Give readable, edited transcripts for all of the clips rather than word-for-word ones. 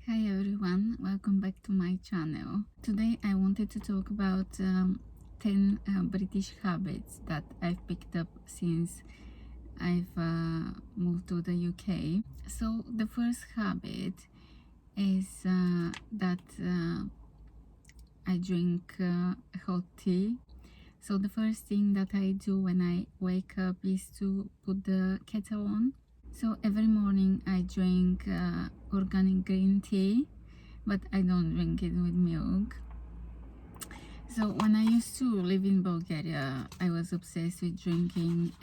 Hi everyone, welcome back to my channel. Today I wanted to talk about 10 British habits that I've picked up since I've moved to the UK. So the first habit is that I drink hot tea. So the first thing that I do when I wake up is to put the kettle on. So every morning I drink organic green tea, but I don't drink it with milk. So when I used to live in Bulgaria, I was obsessed with drinking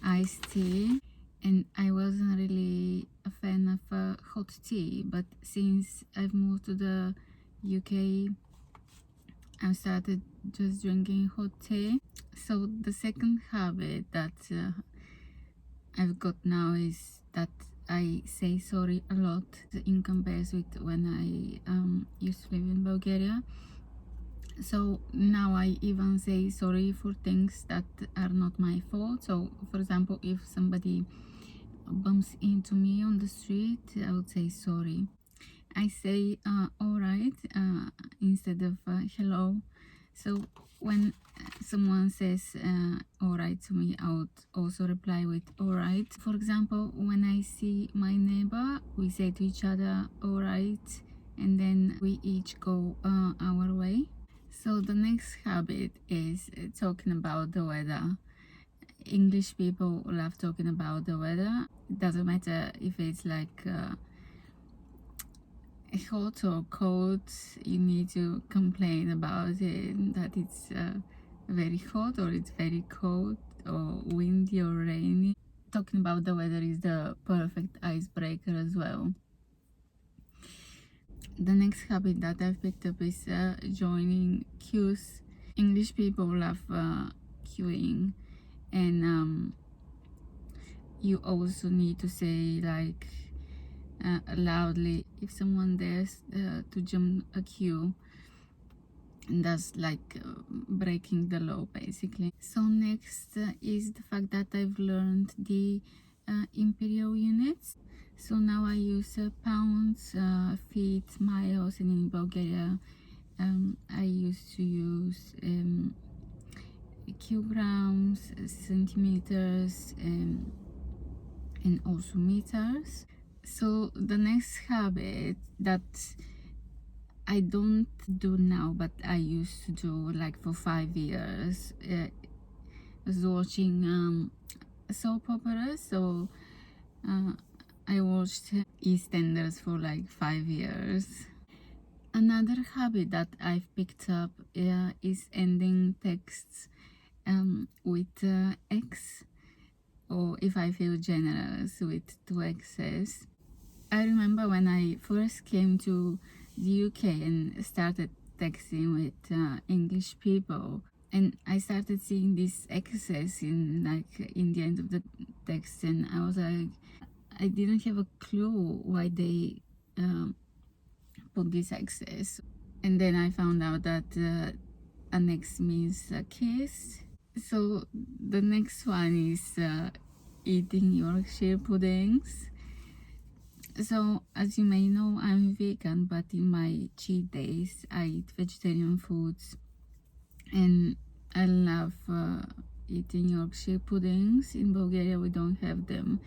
iced tea, and I wasn't really a fan of hot tea. But since I've moved to the UK, I started just drinking hot tea. So the second habit that I've got now is that I say sorry a lot in comparison with when I used to live in Bulgaria. So now I even say sorry for things that are not my fault. So for example, if somebody bumps into me on the street, I would say sorry. I say alright instead of hello. So when someone says alright to me, I would also reply with alright. For example, when I see my neighbor, we say to each other alright, and then we each go our way. So the next habit is talking about the weather. English people love talking about the weather. It doesn't matter if it's like hot or cold, you need to complain about it, that it's very hot or it's very cold or windy or rainy. Talking about the weather is the perfect icebreaker as well. The next habit that I've picked up is joining queues. English people love queuing, and you also need to say like loudly if someone dares to jump a queue, and that's like breaking the law basically. So next is the fact that I've learned the Imperial units. So now I use pounds, feet, miles, and in Bulgaria I used to use kilograms, centimeters, and also meters. So the next habit that I don't do now, but I used to do like for 5 years, was watching soap operas. So I watched EastEnders for like 5 years. Another habit that I've picked up is ending texts with X, or if I feel generous, with 2 X's. I remember when I first came to the UK and started texting with English people, and I started seeing these X's in the end of the text, and I was like, I didn't have a clue why they put these X's. And then I found out that an X means a kiss. So the next one is eating Yorkshire puddings. So as you may know, I'm vegan, but in my cheat days I eat vegetarian foods, and I love eating Yorkshire puddings. In Bulgaria we don't have them,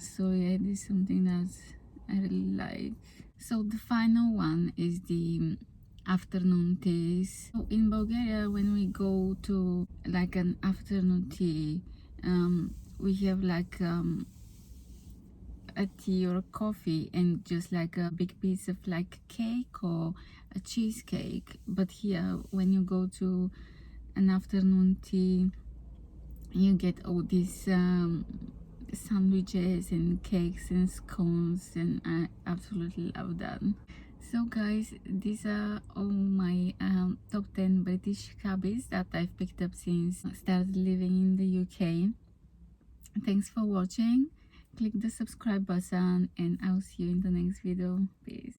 so yeah, this is something that I really like. So the final one is the afternoon teas. So in Bulgaria, when we go to like an afternoon tea, we have like a tea or a coffee and just like a big piece of like cake or a cheesecake. But here, when you go to an afternoon tea, you get all these sandwiches and cakes and scones, and I absolutely love that. So guys, these are all my top 10 British habits that I've picked up since I started living in the UK. Thanks for watching. Click the subscribe button, and I'll see you in the next video. Peace.